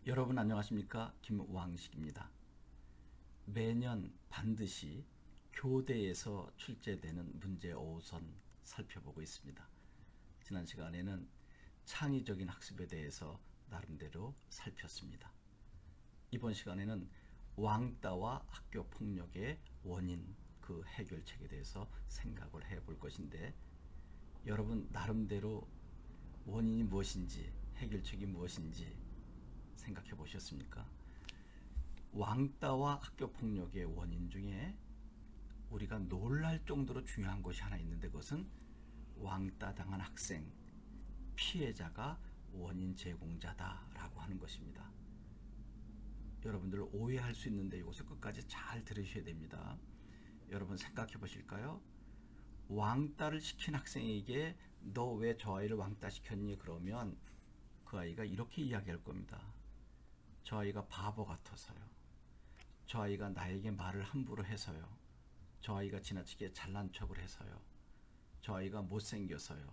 여러분 안녕하십니까? 김왕식입니다. 매년 반드시 교대에서 출제되는 문제 5선 살펴보고 있습니다. 지난 시간에는 창의적인 학습에 대해서 나름대로 살폈습니다. 이번 시간에는 왕따와 학교 폭력의 원인, 그 해결책에 대해서 생각을 해볼 것인데, 여러분 나름대로 원인이 무엇인지, 해결책이 무엇인지 생각해 보셨습니까? 왕따와 학교 폭력의 원인 중에 우리가 놀랄 정도로 중요한 것이 하나 있는데, 그것은 왕따 당한 학생, 피해자가 원인 제공자다라고 하는 것입니다. 여러분들 오해할 수 있는데 이것을 끝까지 잘 들으셔야 됩니다. 여러분 생각해 보실까요? 왕따를 시킨 학생에게 너 왜 저 아이를 왕따 시켰니? 그러면 그 아이가 이렇게 이야기할 겁니다. 저 아이가 바보 같아서요. 저 아이가 나에게 말을 함부로 해서요. 저 아이가 지나치게 잘난 척을 해서요. 저 아이가 못생겨서요.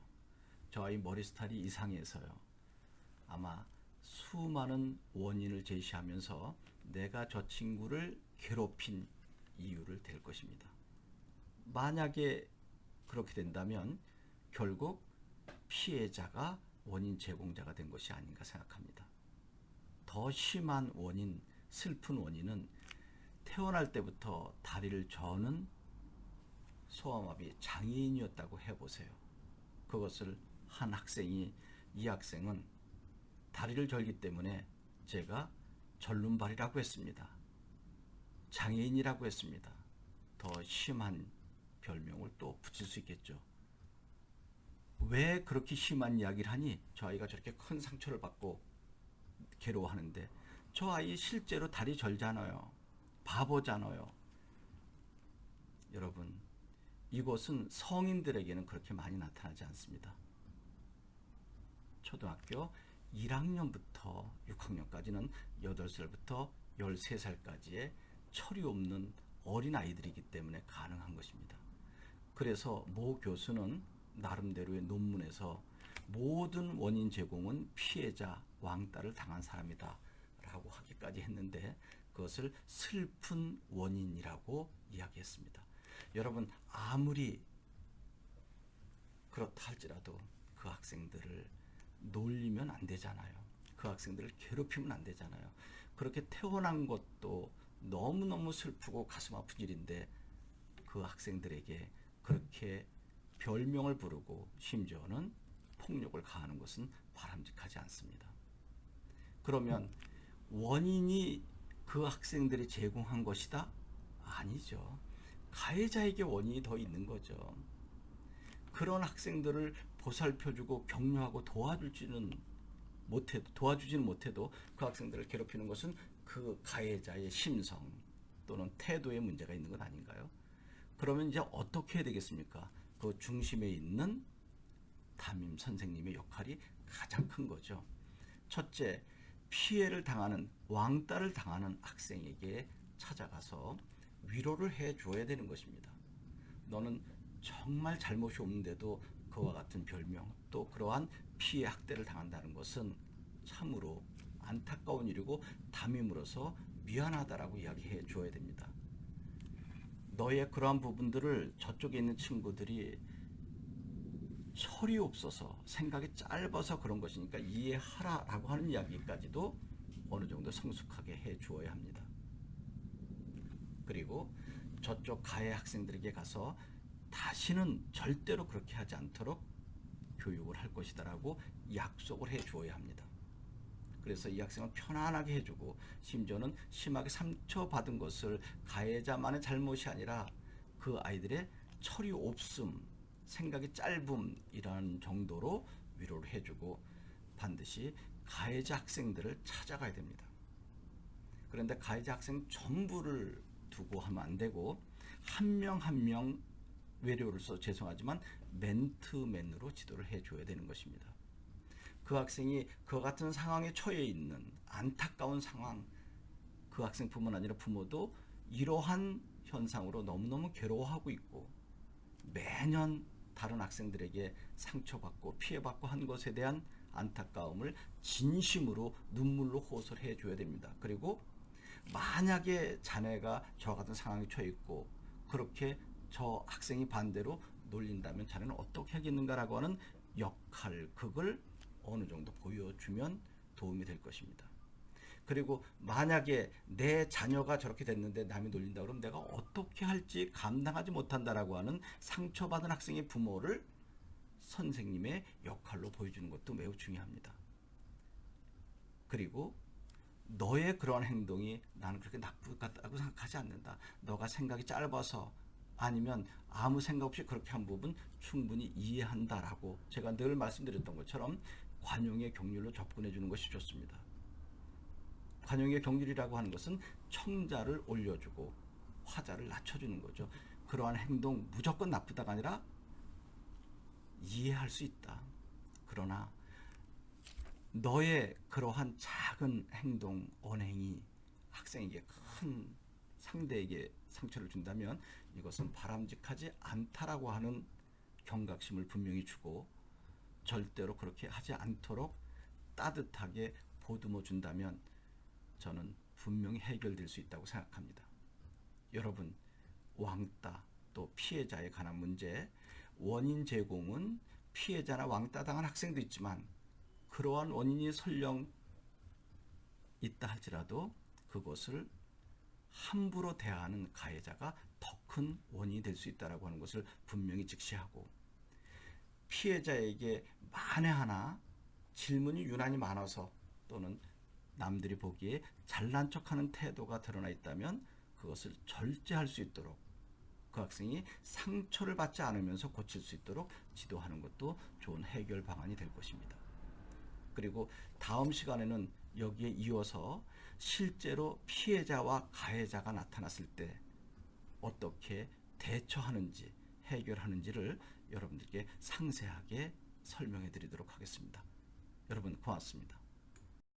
저 아이 머리 스타일이 이상해서요. 아마 수많은 원인을 제시하면서 내가 저 친구를 괴롭힌 이유를 댈 것입니다. 만약에 그렇게 된다면 결국 피해자가 원인 제공자가 된 것이 아닌가 생각합니다. 더 심한 원인, 슬픈 원인은 태어날 때부터 다리를 저는 소아마비 장애인이었다고 해보세요. 그것을 한 학생이, 이 학생은 다리를 절기 때문에 제가 절름발이라고 했습니다. 장애인이라고 했습니다. 더 심한 별명을 또 붙일 수 있겠죠. 왜 그렇게 심한 이야기를 하니? 저 아이가 저렇게 큰 상처를 받고 괴로워하는데, 저 아이 실제로 다리 절잖아요. 바보잖아요. 여러분, 이것은 성인들에게는 그렇게 많이 나타나지 않습니다. 초등학교 1학년부터 6학년까지는 8살부터 13살까지의 철이 없는 어린아이들이기 때문에 가능한 것입니다. 그래서 모 교수는 나름대로의 논문에서 모든 원인 제공은 피해자, 왕따를 당한 사람이다 라고 하기까지 했는데, 그것을 슬픈 원인이라고 이야기했습니다. 여러분, 아무리 그렇다 할지라도 그 학생들을 놀리면 안 되잖아요. 그 학생들을 괴롭히면 안 되잖아요. 그렇게 태어난 것도 너무너무 슬프고 가슴 아픈 일인데, 그 학생들에게 그렇게 별명을 부르고 심지어는 폭력을 가하는 것은 바람직하지 않습니다. 그러면 원인이 그 학생들이 제공한 것이다? 아니죠. 가해자에게 원인이 더 있는 거죠. 그런 학생들을 보살펴주고 격려하고 도와주지는 못해도 그 학생들을 괴롭히는 것은 그 가해자의 심성 또는 태도에 문제가 있는 것 아닌가요? 그러면 이제 어떻게 해야 되겠습니까? 그 중심에 있는 담임 선생님의 역할이 가장 큰 거죠. 첫째, 피해를 당하는, 왕따를 당하는 학생에게 찾아가서 위로를 해 줘야 되는 것입니다. 너는 정말 잘못이 없는데도 그와 같은 별명, 또 그러한 피해 학대를 당한다는 것은 참으로 안타까운 일이고 담임으로서 미안하다라고 이야기해 줘야 됩니다. 너의 그러한 부분들을 저쪽에 있는 친구들이 철이 없어서, 생각이 짧아서 그런 것이니까 이해하라라고 하는 이야기까지도 어느 정도 성숙하게 해 주어야 합니다. 그리고 저쪽 가해 학생들에게 가서 다시는 절대로 그렇게 하지 않도록 교육을 할 것이다라고 약속을 해 주어야 합니다. 그래서 이 학생을 편안하게 해주고, 심지어는 심하게 상처받은 것을 가해자만의 잘못이 아니라 그 아이들의 철이 없음, 생각이 짧음이라는 정도로 위로를 해주고, 반드시 가해자 학생들을 찾아가야 됩니다. 그런데 가해자 학생 전부를 두고 하면 안 되고, 한 명 한 명 외래어를 써 죄송하지만 맨투맨으로 지도를 해줘야 되는 것입니다. 그 학생이 그 같은 상황에 처해 있는 안타까운 상황, 그 학생뿐만 아니라 부모도 이러한 현상으로 너무너무 괴로워하고 있고, 매년 다른 학생들에게 상처받고 피해받고 한 것에 대한 안타까움을 진심으로 눈물로 호소를 해줘야 됩니다. 그리고 만약에 자네가 저와 같은 상황에 처해 있고 그렇게 저 학생이 반대로 놀린다면 자네는 어떻게 하겠는가라고 하는 역할극을 어느 정도 보여주면 도움이 될 것입니다. 그리고 만약에 내 자녀가 저렇게 됐는데 남이 놀린다 그러면 내가 어떻게 할지 감당하지 못한다라고 하는 상처받은 학생의 부모를 선생님의 역할로 보여주는 것도 매우 중요합니다. 그리고 너의 그러한 행동이 나는 그렇게 나쁘다고 생각하지 않는다. 너가 생각이 짧아서 아니면 아무 생각 없이 그렇게 한 부분 충분히 이해한다라고 제가 늘 말씀드렸던 것처럼 관용의 경륜로 접근해 주는 것이 좋습니다. 관용의 경륜이라고 하는 것은 청자를 올려주고 화자를 낮춰주는 거죠. 그러한 행동 무조건 나쁘다가 아니라 이해할 수 있다. 그러나 너의 그러한 작은 행동, 언행이 학생에게 큰 상대에게 상처를 준다면 이것은 바람직하지 않다라고 하는 경각심을 분명히 주고 절대로 그렇게 하지 않도록 따뜻하게 보듬어 준다면 저는 분명히 해결될 수 있다고 생각합니다. 여러분, 왕따 또 피해자에 관한 문제, 원인 제공은 피해자나 왕따 당한 학생도 있지만 그러한 원인이 설령 있다 할지라도 그것을 함부로 대하는 가해자가 더 큰 원인이 될 수 있다고 하는 것을 분명히 직시하고 피해자에게 만에 하나 질문이 유난히 많아서 또는 남들이 보기에 잘난 척하는 태도가 드러나 있다면 그것을 절제할 수 있도록 그 학생이 상처를 받지 않으면서 고칠 수 있도록 지도하는 것도 좋은 해결 방안이 될 것입니다. 그리고 다음 시간에는 여기에 이어서 실제로 피해자와 가해자가 나타났을 때 어떻게 대처하는지 해결하는지를 여러분들께 상세하게 설명해 드리도록 하겠습니다. 여러분 고맙습니다.